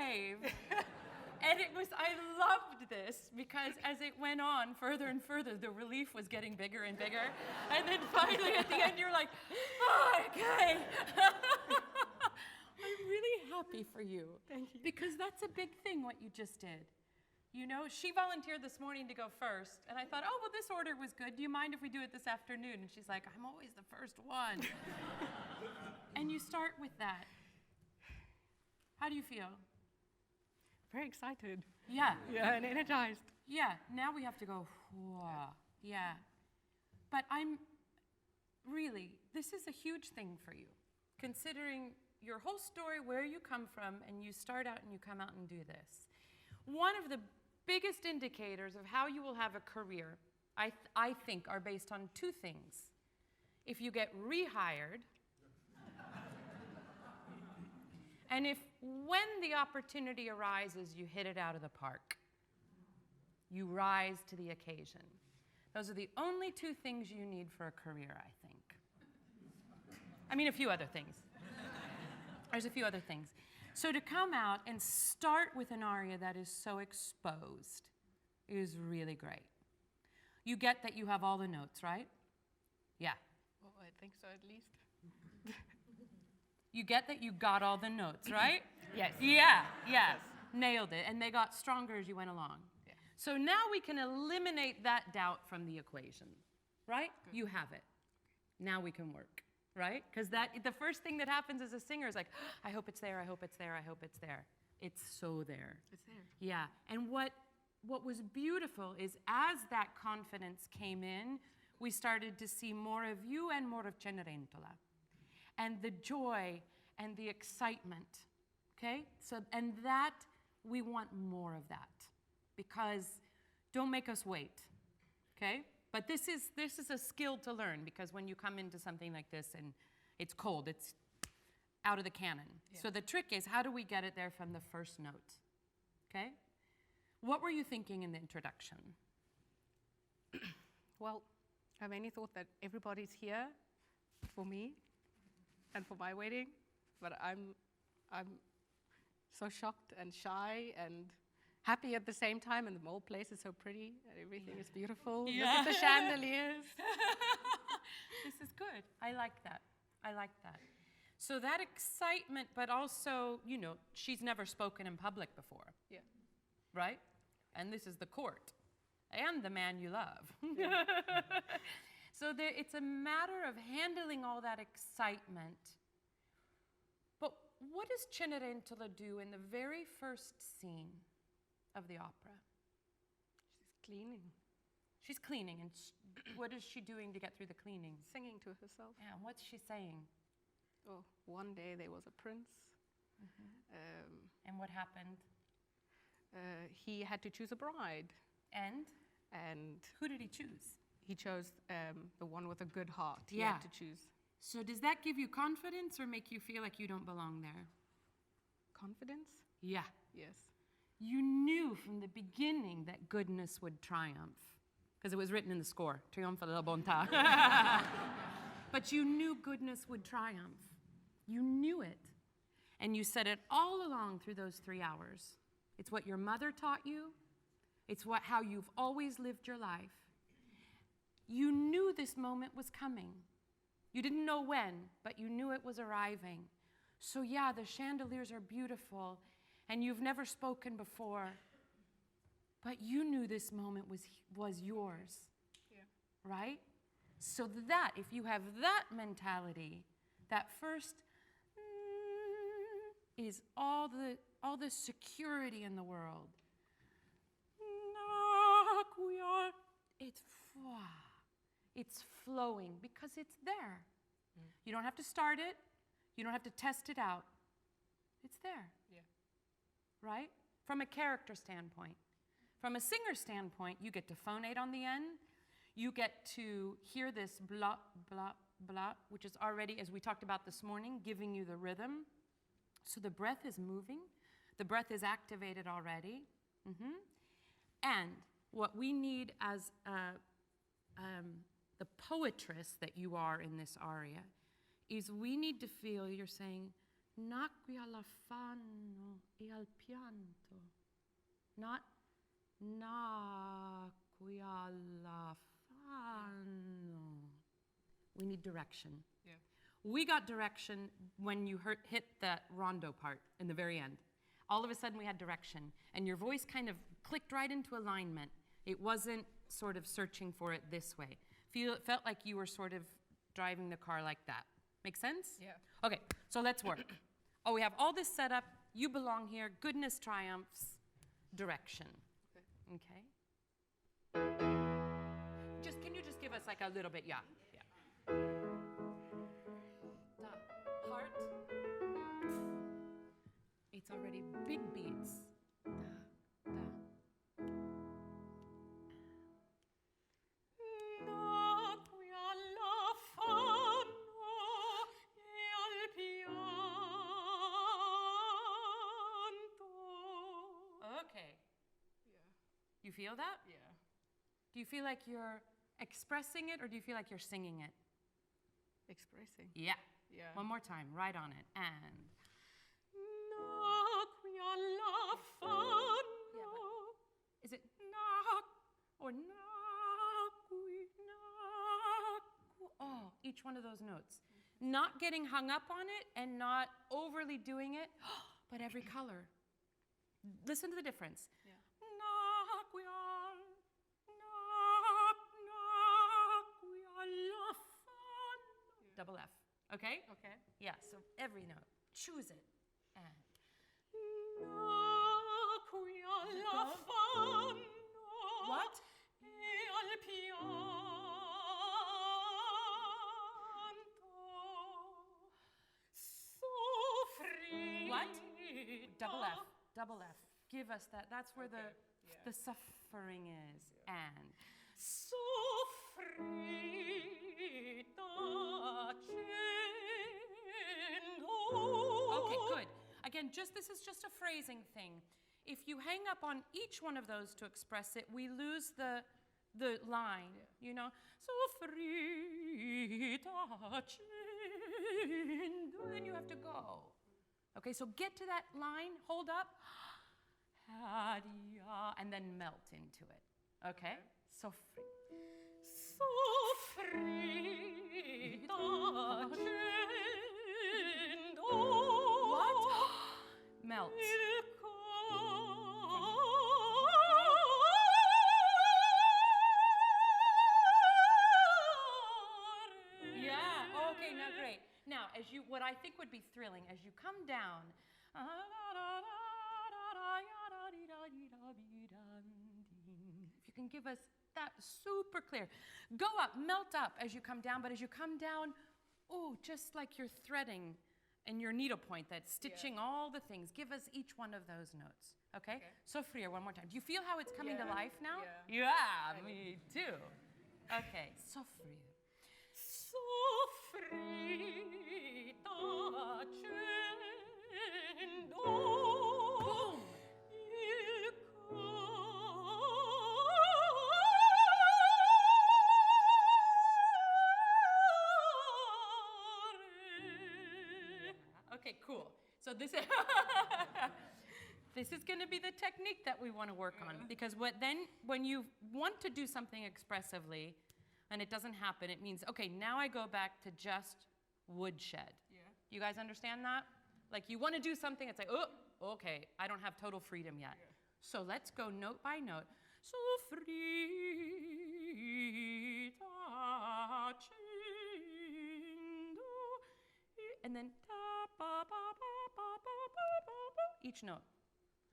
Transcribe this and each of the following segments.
wave. And I loved this because as it went on further and further, the relief was getting bigger and bigger. And then finally at the end, you're like, oh, okay. I'm really happy for you. Thank you. Because that's a big thing, what you just did. You know, she volunteered this morning to go first. And I thought, oh, well, this order was good. Do you mind if we do it this afternoon? And she's like, I'm always the first one. And you start with that. How do you feel? Very excited. Yeah. Yeah, and energized. Yeah, now we have to go, whoa. Yeah. But this is a huge thing for you, considering your whole story, where you come from, and you start out and you come out and do this. One of the biggest indicators of how you will have a career, I think, are based on two things. If you get rehired, and if when the opportunity arises, you hit it out of the park. You rise to the occasion. Those are the only two things you need for a career, I think. I mean, a few other things. There's a few other things. So to come out and start with an aria that is so exposed is really great. You get that you have all the notes, right? Yeah. Well, I think so, at least. You get that you got all the notes, right? Yes. Yeah, yes. Nailed it. And they got stronger as you went along. Yeah. So now we can eliminate that doubt from the equation, right? Good. You have it. Now we can work, right? Because the first thing that happens as a singer is like, I hope it's there, I hope it's there, I hope it's there. It's so there. It's there. Yeah. And what was beautiful is as that confidence came in, we started to see more of you and more of Cenerentola. And the joy and the excitement, okay? So, and that, we want more of that, because don't make us wait, okay? But this is a skill to learn, because when you come into something like this and it's cold, it's out of the cannon. Yeah. So the trick is, how do we get it there from the first note, okay? What were you thinking in the introduction? Well, I mainly thought that everybody's here for me and for my wedding, but I'm so shocked and shy and happy at the same time, and the whole place is so pretty and everything is beautiful. Yeah. Look at the chandeliers. This is good. I like that. I like that. So that excitement, but also, you know, she's never spoken in public before. Yeah. Right? And this is the court and the man you love. Yeah. So it's a matter of handling all that excitement. But what does Cenerentola do in the very first scene of the opera? She's cleaning. She's cleaning, and what is she doing to get through the cleaning? Singing to herself. Yeah, what's she saying? Oh, one day there was a prince. And what happened? He had to choose a bride. And who did he choose? He chose the one with a good heart. He Yeah. had to choose. So does that give you confidence or make you feel like you don't belong there? Confidence? Yeah. Yes. You knew from the beginning that goodness would triumph, because it was written in the score, Trionfa della bontà. But you knew goodness would triumph. You knew it. And you said it all along through those 3 hours. It's what your mother taught you. It's how you've always lived your life. You knew this moment was coming. You didn't know when, but you knew it was arriving. So yeah, the chandeliers are beautiful, and you've never spoken before, but you knew this moment was yours, Yeah. right? So that, if you have that mentality, that first is all the security in the world. Nacqui, it's flowing because it's there. You don't have to start it. You don't have to test it out. It's there. Yeah. Right? From a character standpoint. From a singer standpoint, you get to phonate on the end. You get to hear this blah, blah, blah, which is already, as we talked about this morning, giving you the rhythm. So the breath is moving. The breath is activated already. And what we need as the poetress that you are in this aria is we need to feel you're saying, Nacqui all'affanno e al pianto. Not nacqui all'affanno. We need direction. Yeah. We got direction when you hit that rondo part in the very end. All of a sudden we had direction, and your voice kind of clicked right into alignment. It wasn't sort of searching for it this way. It felt like you were sort of driving the car like that. Make sense? Yeah. Okay, so let's work. Oh, we have all this set up. You belong here. Goodness triumphs. Direction. Okay. Can you just give us like a little bit? Yeah. Da. Heart. It's already big beats. Da, da. Nacqui all'affanno e al pianto. Okay. Yeah. You feel that? Yeah. Do you feel like you're expressing it, or do you feel like you're singing it? Expressing. Yeah. Yeah. One more time, right on it. And. Nacqui all'affanno. Yeah, is it nac or nacqui, nacqui? Oh, each one of those notes. Not getting hung up on it and not overly doing it, but every color. Listen to the difference. Yeah. Nacqui all'affanno. Double F. Okay? Okay. Yeah, so every note. Choose it. And. Nacqui all'affanno. What? E al pianto. Soffrita. What? Double F. Double F. Give us that. That's where Okay, yeah. the suffering is. And. Soffrita accendo. Okay, good. Again, this is just a phrasing thing. If you hang up on each one of those to express it, we lose the line, you know. Soffrita accendo. Then you have to go. Okay, so get to that line, hold up, and then melt into it. Okay? Soffri. Soffrita accendo. What? Melt. Yeah, okay, now great. Now, what I think would be thrilling, as you come down, if you can give us that super clear. Go up, melt up as you come down, but as you come down, oh, just like you're threading and your needlepoint that's stitching all the things. Give us each one of those notes, okay? Soffrire, one more time. Do you feel how it's coming to life now? Yeah, me too. Okay, soffrire. Soffrita accendo. Boom. Il cuore. Okay, cool. So this is this is going to be the technique that we want to work on, because when you want to do something expressively and it doesn't happen, it means, okay, now I go back to just woodshed. Yeah. You guys understand that? Like you want to do something, it's like, oh, okay, I don't have total freedom yet. Yeah. So let's go note by note. Soffrita accendo. And then each note.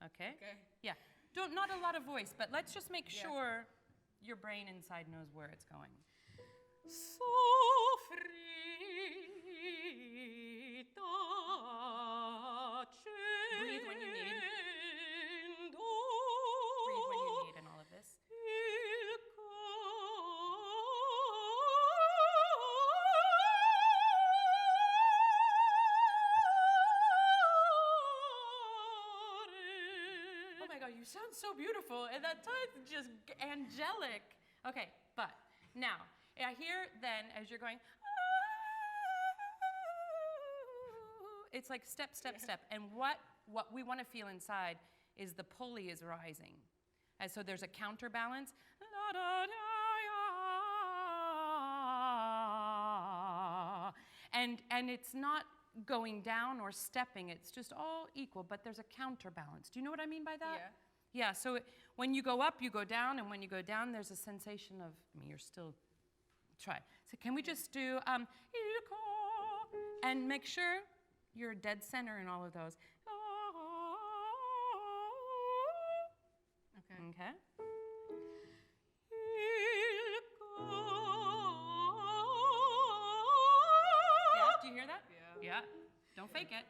Okay? Okay. Yeah. Not a lot of voice, but let's just make sure your brain inside knows where it's going. Soffrita accendo. Breathe when you need. Breathe when you need in all of this. Il cuore. Oh my God, you sound so beautiful, and that time's just angelic. Okay, but now, I hear then as you're going, it's like step, step, step. And what we want to feel inside is the pulley is rising. And so there's a counterbalance. And it's not going down or stepping. It's just all equal, but there's a counterbalance. Do you know what I mean by that? Yeah, so when you go up, you go down, and when you go down, there's a sensation of, I mean, you're still, try. So can we just do, and make sure you're dead center in all of those. Okay. Yeah, do you hear that? Yeah. Don't fake it.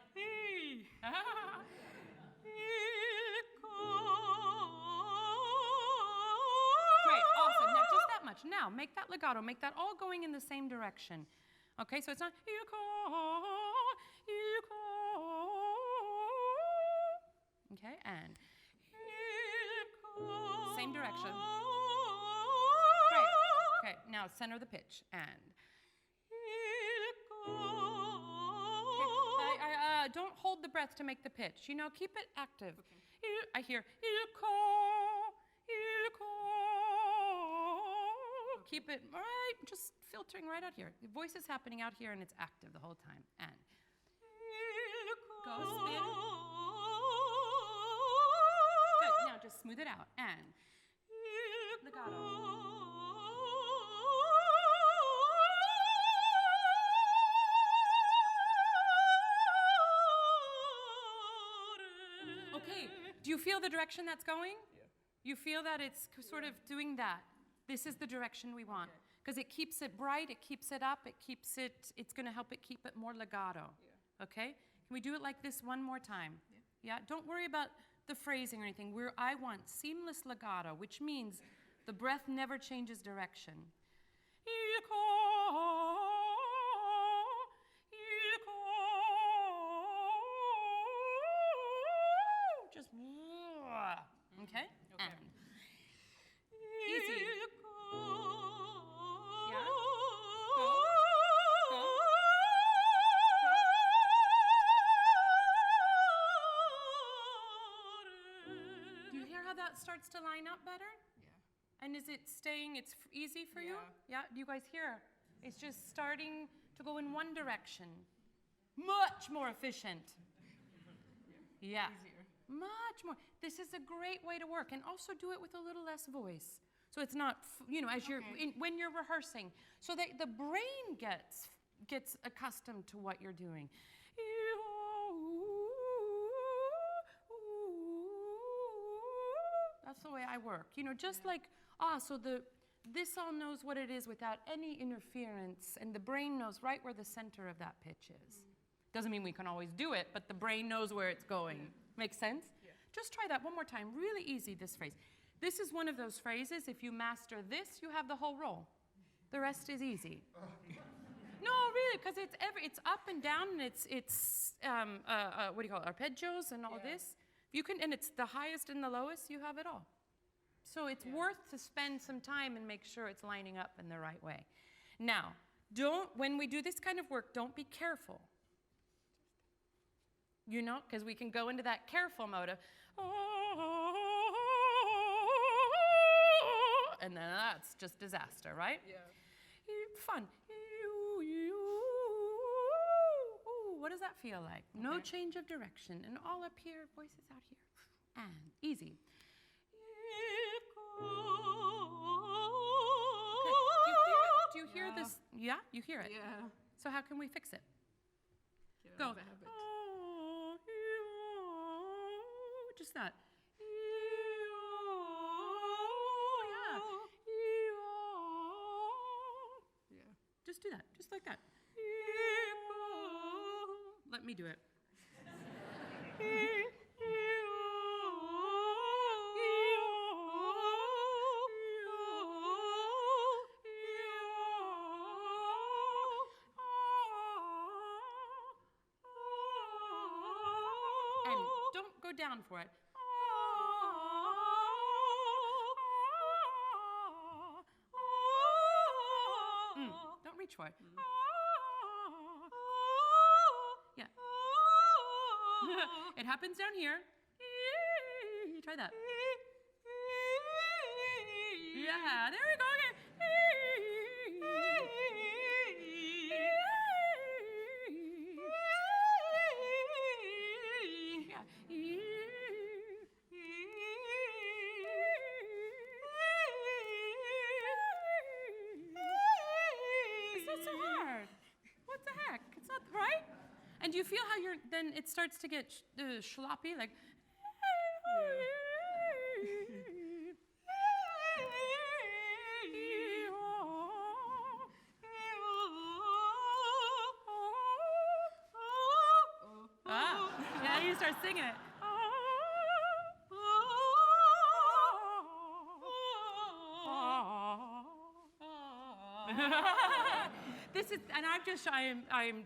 Great, awesome. Now just that much. Now make that legato, make that all going in the same direction. Okay, so it's not okay, and same direction. Great. Okay, now center the pitch and don't hold the breath to make the pitch. You know, keep it active. Okay. I hear keep it right, just filtering right out here. The voice is happening out here and it's active the whole time. And go spin. Good. Now just smooth it out. And legato. Okay, do you feel the direction that's going? Yeah. You feel that it's sort of doing that. This is the direction we want. Because it keeps it bright, it keeps it up, it's going to help it keep it more legato. Yeah. Okay? Can we do it like this one more time? Yeah? Don't worry about the phrasing or anything. I want seamless legato, which means the breath never changes direction. Just, okay? And easy. Yeah? Go. Go. Do you hear how that starts to line up better? Yeah. And is it staying, it's easy for you? Yeah? Do you guys hear? It's just starting to go in one direction. Much more efficient. Yeah. Easier. Much more. This is a great way to work, and also do it with a little less voice. So it's not, you know, as you're when you're rehearsing, so that the brain gets accustomed to what you're doing. That's the way I work. You know, just like so this all knows what it is without any interference, and the brain knows right where the center of that pitch is. Doesn't mean we can always do it, but the brain knows where it's going. Makes sense? Yeah. Just try that one more time. Really easy, this phrase. This is one of those phrases, if you master this, you have the whole roll. The rest is easy. No, really, because it's up and down, and it's what do you call it, arpeggios and all this. You can, and it's the highest and the lowest, you have it all. So it's worth to spend some time and make sure it's lining up in the right way. Now, when we do this kind of work, don't be careful. You know, because we can go into that careful mode of, and then that's just disaster, right? Yeah. Fun. What does that feel like? Okay. No change of direction. And all up here, voices out here. And easy. Okay. Do you hear this? Yeah, you hear it? Yeah. So how can we fix it? Go. Just that. Yeah. Just do that. Just like that. Let me do it. And don't go down for it. Don't reach for it. Yeah. It happens down here. Try that. Yeah, there we go again. It's not so hard. What the heck? It's not right. And do you feel how then it starts to get sloppy, like. Yeah, you start singing it. This is, and I'm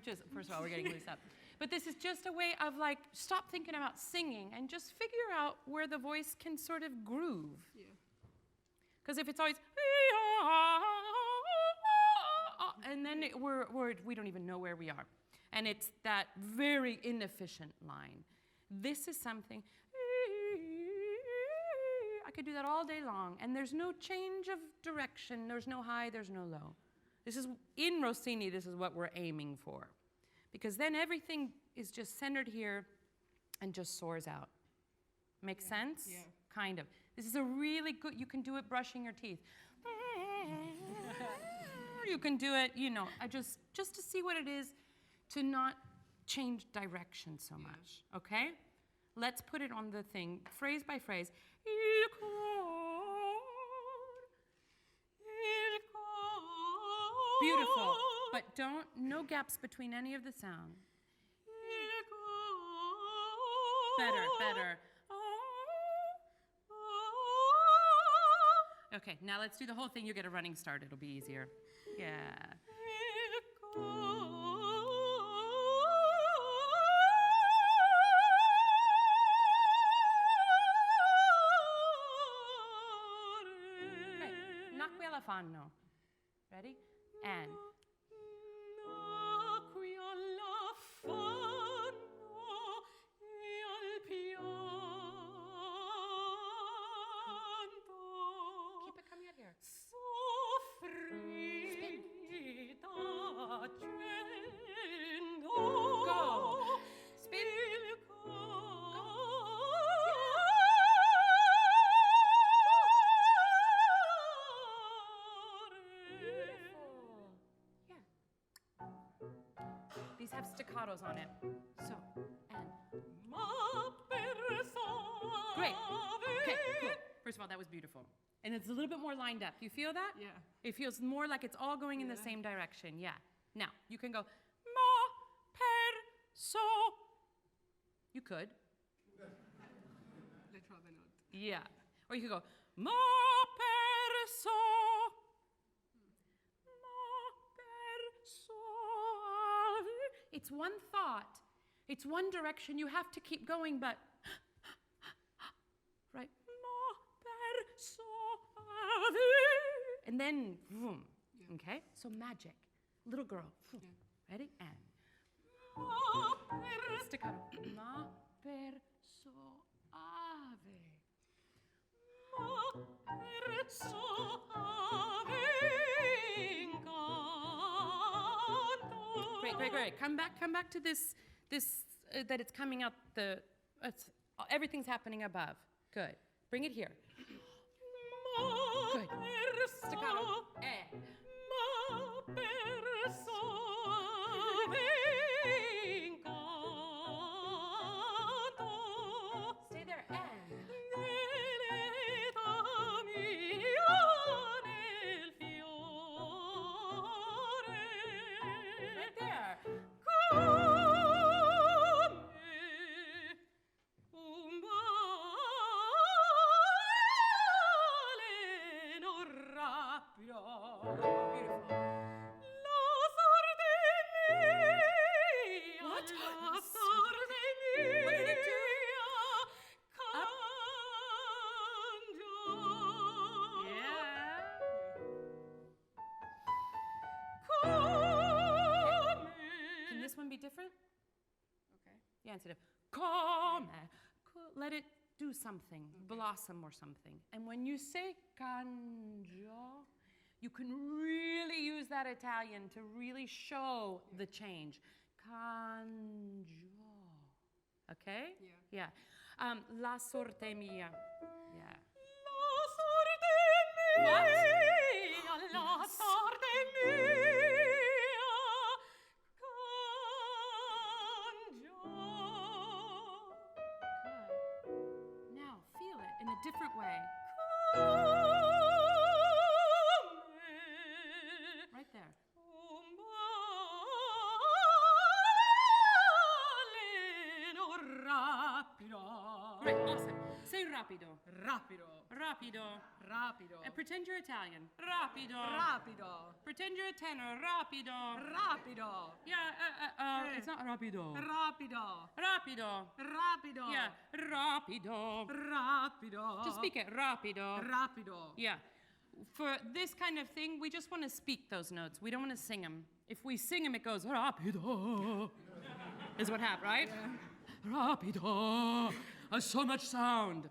just, first of all, we're getting loose up. But this is just a way of like, stop thinking about singing and just figure out where the voice can sort of groove. Because if it's always, and then we don't even know where we are. And it's that very inefficient line. This is something, I could do that all day long. And there's no change of direction. There's no high, there's no low. This is, in Rossini, this is what we're aiming for. Because then everything is just centered here and just soars out. Make sense? Yeah. Kind of. This is a really good, you can do it brushing your teeth. You can do it, just to see what it is to not change direction so much, okay? Let's put it on the thing, phrase by phrase. Beautiful, but no gaps between any of the sound. Better. Okay, now let's do the whole thing. You get a running start, it'll be easier. Yeah. Right. Nacqui alla fanno. Ready? And. Nacqui alla fanno e al pianto. Keep it coming out here. Soffrita accendo. Go. Spin. These have staccatos on it. So, and. Great. Okay, cool. First of all, that was beautiful. And it's a little bit more lined up. You feel that? Yeah. It feels more like it's all going in the same direction. Yeah. Now, you can go ma, per, so. You could. Let's try the note. Yeah. Or you could go ma, per, so. Ma, per, so. It's one thought. It's one direction. You have to keep going, but right. Ma, per, so. And then, vroom. Okay? So magic. Little girl. Ready? And. Staccato. Ma, per, so, ave. Ma, per, so, ave, incanto. Great. Come back to this, that it's coming out everything's happening above. Good. Bring it here. Good. Staccato. Ma per sole incanto. Stay there. And. Nell'età mia nel fiore. Right there. Come un baleno rapido. Beautiful. La Sardegna, What? la Sardegna, What did it do? cangia. Yeah. Come. Can this one be different? Okay. Yeah, instead of come. Let it do something, blossom or something. And when you say canjo, you can really use that Italian to really show the change. Canjo. Okay? Yeah. Yeah. La sorte mia. Yeah. La sorte mia. What? La sorte mia. Good. Now feel it in a different way. Right there. Great, awesome. Say rapido. Rapido. Rapido. Rapido. And pretend you're Italian. Rapido. Rapido. Pretend you're a tenor. Rapido. Rapido. Yeah, it's not rapido. Rapido. Rapido. Rapido. Yeah, rapido. Rapido. Just speak it. Rapido. Rapido. Yeah. For this kind of thing, we just want to speak those notes. We don't want to sing them. If we sing them, it goes rapido. Is what happened, right? Yeah. Rapido. So much sound.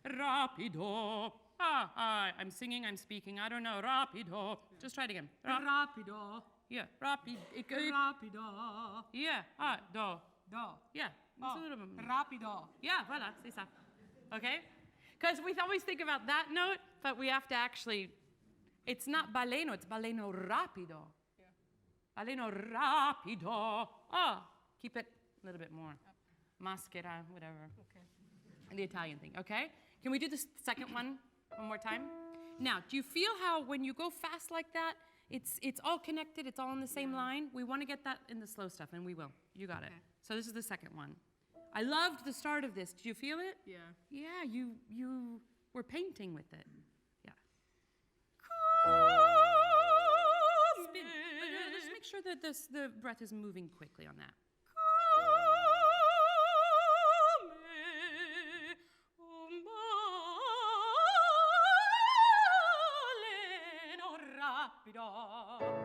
Rapido. I'm singing, I'm speaking. I don't know. Rapido. Just try it again. Rapido. Yeah. Rapido. Rapido. Yeah. Do. Do. Yeah. It's a little bit. Rapido. Yeah, voilà, c'est ça. Okay? Because we always think about that note, but we have to actually, it's not baleno, it's baleno rapido. Yeah. Baleno rapido. Keep it a little bit more. Maschera, whatever. Okay. The Italian thing, okay? Can we do the second one more time? Now, do you feel how when you go fast like that, it's all connected, it's all in the same line? We want to get that in the slow stuff, and we will. You got it. So this is the second one. I loved the start of this. Did you feel it? Yeah. Yeah, you were painting with it. Yeah. Spin. But just make sure that the breath is moving quickly on that.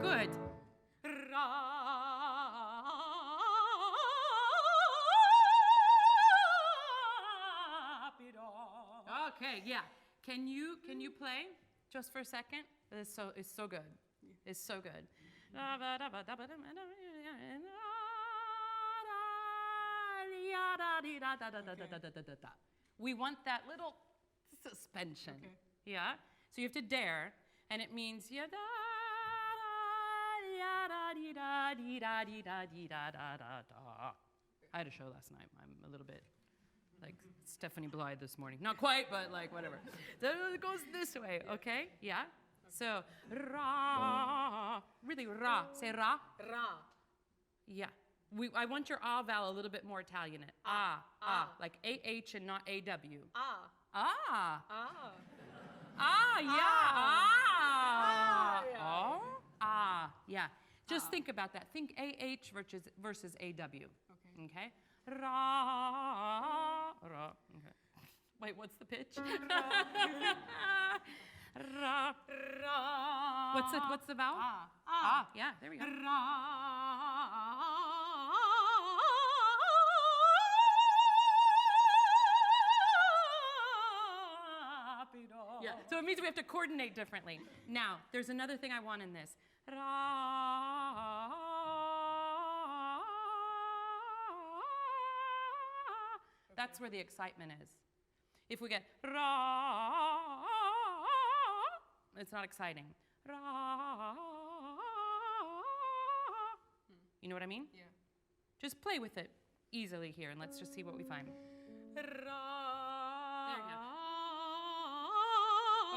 Good. Okay, yeah. Can you play just for a second? It's so good. It's so good. We want that little suspension. Okay. Yeah. So you have to dare, and it means I had a show last night. I'm a little bit like Stephanie Blythe this morning. Not quite, but like whatever. So it goes this way, okay? Yeah? So, ra. Really, ra. Say ra. Ra. Yeah. I want your ah vowel a little bit more Italian. Like A-H and not A-W. Ah, yeah. Oh, yeah. Just think about that. Think A-H versus A-W. Okay? Ra. Okay. Wait, what's the pitch? Ra. What's the vowel? Yeah, there we go. Yeah, so it means we have to coordinate differently. Now, there's another thing I want in this. That's where the excitement is. If we get ra, it's not exciting. Ra. You know what I mean? Yeah. Just play with it easily here, and let's just see what we find. There you go.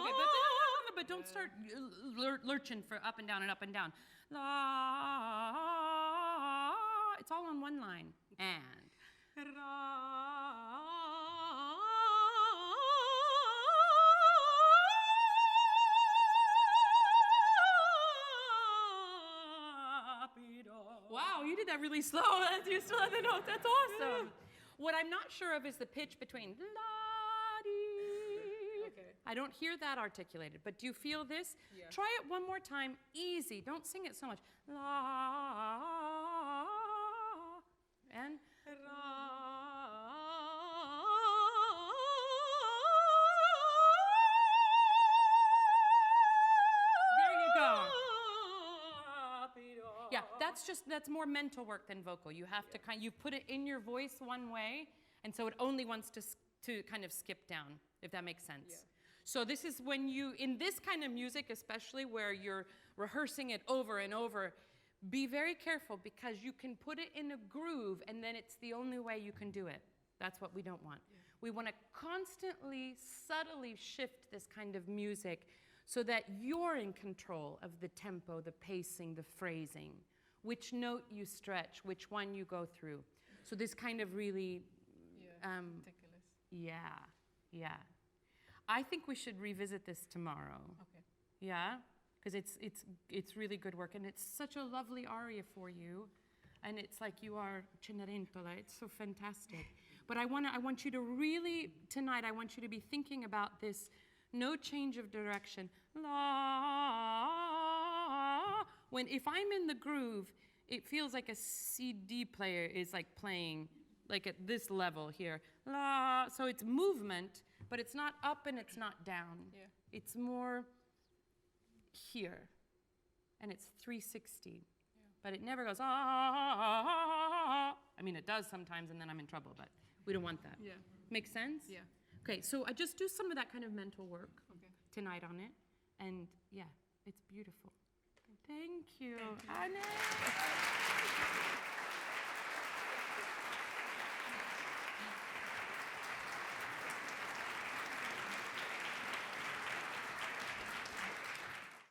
Okay, but don't start lurching for up and down and up and down. La. It's all on one line. And. Wow, you did that really slow. You still have the note. That's awesome. What I'm not sure of is the pitch between la-dee. Okay. I don't hear that articulated, but do you feel this? Yeah. Try it one more time, easy. Don't sing it so much. La. And. Ra. that's more mental work than vocal. You have to you put it in your voice one way, and so it only wants to kind of skip down, if that makes sense. Yeah. So this is when in this kind of music, especially where you're rehearsing it over and over, be very careful because you can put it in a groove and then it's the only way you can do it. That's what we don't want. Yeah. We want to constantly, subtly shift this kind of music so that you're in control of the tempo, the pacing, the phrasing, which note you stretch, which one you go through. So this kind of really... ridiculous. Yeah. I think we should revisit this tomorrow. Okay. Yeah? Because it's really good work, and it's such a lovely aria for you, and it's like you are Cenerentola. It's so fantastic. But I want you to really, tonight, I want you to be thinking about this no change of direction. La. If I'm in the groove, it feels like a CD player is like playing like at this level here. La. So it's movement, but it's not up and it's not down. Yeah. It's more here, and it's 360. Yeah. But it never goes, I mean, it does sometimes, and then I'm in trouble, but we don't want that. Yeah. Make sense? Yeah. Okay, so I just do some of that kind of mental work Okay. tonight on it, and yeah, it's beautiful. Thank you. Thank you. Anne.